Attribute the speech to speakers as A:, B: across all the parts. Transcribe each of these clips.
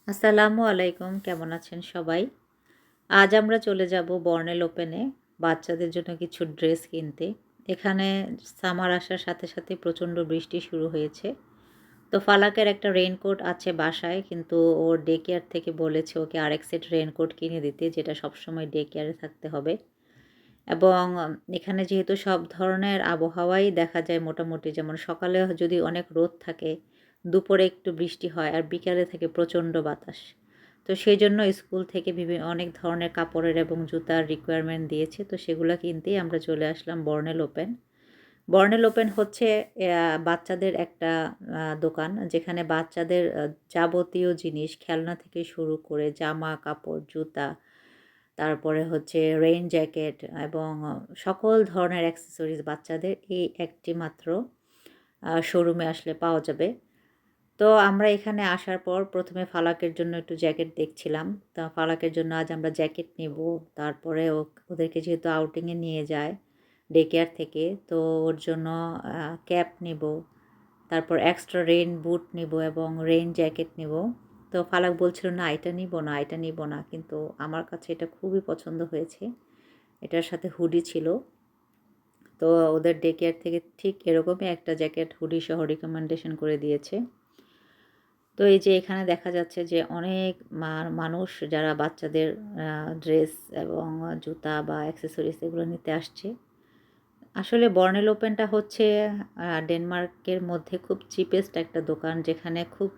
A: আসসালামু আলাইকুম, কেমন আছেন সবাই? আজ আমরা চলে যাব বর্নেল ওপেনে বাচ্চাদের জন্য কিছু ড্রেস কিনতে। এখানে সামার আসার সাথে সাথে প্রচণ্ড বৃষ্টি শুরু হয়েছে। তো ফালাকের একটা রেইনকোট আছে বাসায়, কিন্তু ওর ডে কেয়ার থেকে বলেছে ওকে আরেক সেট রেইনকোট কিনে দিতে, যেটা সবসময় ডে কেয়ারে থাকতে হবে। এবং এখানে যেহেতু সব ধরনের আবহাওয়াই দেখা যায় মোটামুটি, যেমন সকালে যদি অনেক রোদ থাকে, দুপুরে একটু বৃষ্টি হয় আর বিকালে থাকে প্রচণ্ড বাতাস। তো সেই জন্য স্কুল থেকে অনেক ধরনের কাপড়ের এবং জুতার রিকোয়ারমেন্ট দিয়েছে, তো সেগুলো কিনতেই আমরা চলে আসলাম বর্নেল ওপেন। বর্নেল ওপেন হচ্ছে বাচ্চাদের একটা দোকান, যেখানে বাচ্চাদের যাবতীয় জিনিস, খেলনা থেকে শুরু করে জামা কাপড়, জুতা, তারপরে হচ্ছে রেইন জ্যাকেট এবং সকল ধরনের অ্যাক্সেসরিজ বাচ্চাদের এই একটি মাত্র শোরুমে আসলে পাওয়া যাবে। তো আমরা এখানে আসার পর প্রথমে ফালাকের জন্য একটু জ্যাকেট দেখছিলাম। তা ফালাকের জন্য আজ আমরা জ্যাকেট নেব। তারপরে ওদেরকে যেহেতু আউটিংয়ে নিয়ে যায় ডে কেয়ার থেকে, তো ওর জন্য ক্যাপ নেব, তারপর এক্সট্রা রেইন বুট নিব এবং রেইন জ্যাকেট নেব। তো ফালাক বলছিল না এটা নিব না, এটা নিব না, কিন্তু আমার কাছে এটা খুবই পছন্দ হয়েছে। এটার সাথে হুডি ছিল। তো ওদের ডে কেয়ার থেকে ঠিক এরকমই একটা জ্যাকেট হুডি সহ রিকমেন্ডেশন করে দিয়েছে। তো এই যে এখানে দেখা যাচ্ছে যে অনেক মানুষ যারা বাচ্চাদের ড্রেস এবং জুতা বা অ্যাক্সেসরিজ এগুলো নিতে আসছে। আসলে বর্নেল ওপেনটা হচ্ছে ডেনমার্কের মধ্যে খুব চিপেস্ট একটা দোকান, যেখানে খুব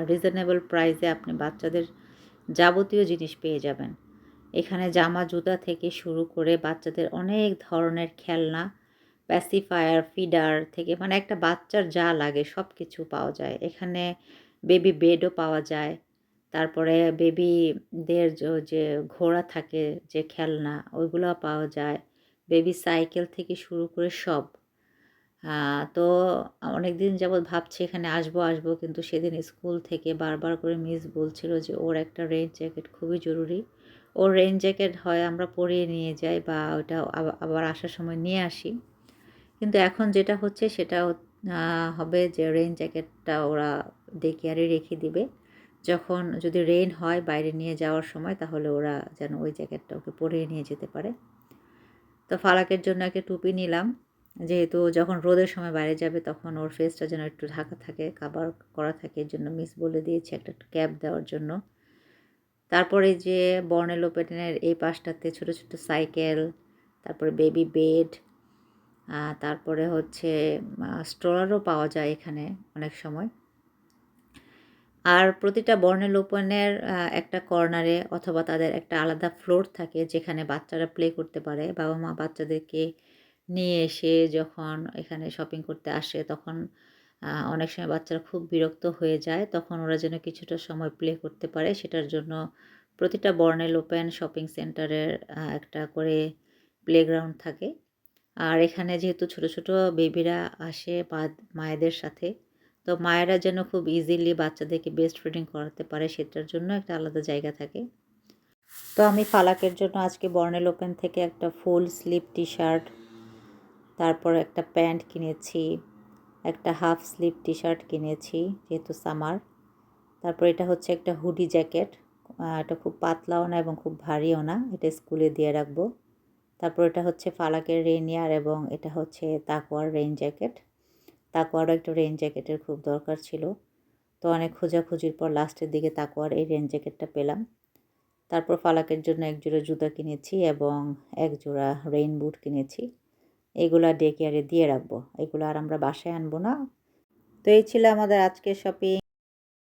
A: রিজনেবল প্রাইসে আপনি বাচ্চাদের যাবতীয় জিনিস পেয়ে যাবেন। এখানে জামা জুতা থেকে শুরু করে বাচ্চাদের অনেক ধরনের খেলনা, প্যাসিফায়ার, ফিডার থেকে মানে একটা বাচ্চার যা লাগে সব কিছু পাওয়া যায় এখানে। বেবি বেডও পাওয়া যায়। তারপরে বেবিদের যে ঘোড়া থাকে, যে খেলনা, ওইগুলো পাওয়া যায়। বেবি সাইকেল থেকে শুরু করে সব। তো অনেক দিন যাবৎ ভাবছি এখানে আসবো আসবো, কিন্তু সেদিন স্কুল থেকে বারবার করে মিস বলছিল যে ওর একটা রেইন জ্যাকেট খুবই জরুরি। ওর রেইন জ্যাকেট হয় আমরা পরিয়ে নিয়ে যাই বা ওটা আবার আসার সময় নিয়ে আসি। কিন্তু এখন যেটা হচ্ছে সেটা হবে যে রেইন জ্যাকেটটা ওরা ডে কেয়ারে রেখে দিবে। যখন যদি রেইন হয় বাইরে নিয়ে যাওয়ার সময়, তাহলে ওরা যেন ওই জ্যাকেটটা ওকে পরিয়ে নিয়ে যেতে পারে। তো ফালাকের জন্য একটা টুপি নিলাম, যেহেতু যখন রোদের সময় বাইরে যাবে তখন ওর ফেসটা যেন একটু ঢাকা থাকে, কাভার করা থাকে, এর জন্য মিস বলে দিয়েছে একটা ক্যাপ দেওয়ার জন্য। তারপরে যে বর্নেল ওপেনের এই পাশটাতে ছোট ছোট সাইকেল, তারপরে বেবি বেড, তারপরে হচ্ছে স্ট্রলারও পাওয়া যায় এখানে অনেক সময়। আর প্রতিটা বর্ণেল ওপেনের একটা কর্নারে অথবা তাদের একটা আলাদা ফ্লোর থাকে, যেখানে বাচ্চারা প্লে করতে পারে। বাবা মা বাচ্চাদেরকে নিয়ে এসে যখন এখানে শপিং করতে আসে, তখন অনেক সময় বাচ্চারা খুব বিরক্ত হয়ে যায়, তখন ওরা যেন কিছুটা সময় প্লে করতে পারে, সেটার জন্য প্রতিটা বর্ণেল ওপেন শপিং সেন্টারের একটা করে প্লেগ্রাউন্ড থাকে। আর এখানে যেহেতু ছোট ছোট বেবিরা আসে মায়েদের সাথে, তো মায়েরা যেন খুব ইজিলি বাচ্চাদেরকে বেস্ট ফিডিং করাতে পারে, সেটার জন্য একটা আলাদা জায়গা থাকে। তো আমি ফালাকের জন্য আজকে বর্নেল ওপেন থেকে একটা ফুল স্লিভ টি শার্ট, তারপর একটা প্যান্ট কিনেছি, একটা হাফ স্লিভ টি শার্ট কিনেছি যেহেতু সামার। তারপর এটা হচ্ছে একটা হুডি জ্যাকেট, এটা খুব পাতলাও না এবং খুব ভারীও না, এটা স্কুলে দিয়ে রাখবো। তারপর এটা হচ্ছে ফালাকের রেইনিয়ার এবং এটা হচ্ছে তাকওয়ার রেইন জ্যাকেট। তাকওয়ারও একটা রেইন জ্যাকেটের খুব দরকার ছিল, তো অনেক খোঁজাখুঁজির পর লাস্টের দিকে তাকওয়ার এই রেইন জ্যাকেটটা পেলাম। তারপর ফালাকের জন্য এক জোড়া জুতা কিনেছি এবং এক জোড়া রেইন বুট কিনেছি। এগুলা ডে কেয়ারে দিয়ে রাখবো, এগুলো আর আমরা বাসায় আনবো না। তো এই ছিল আমাদের আজকের শপিং।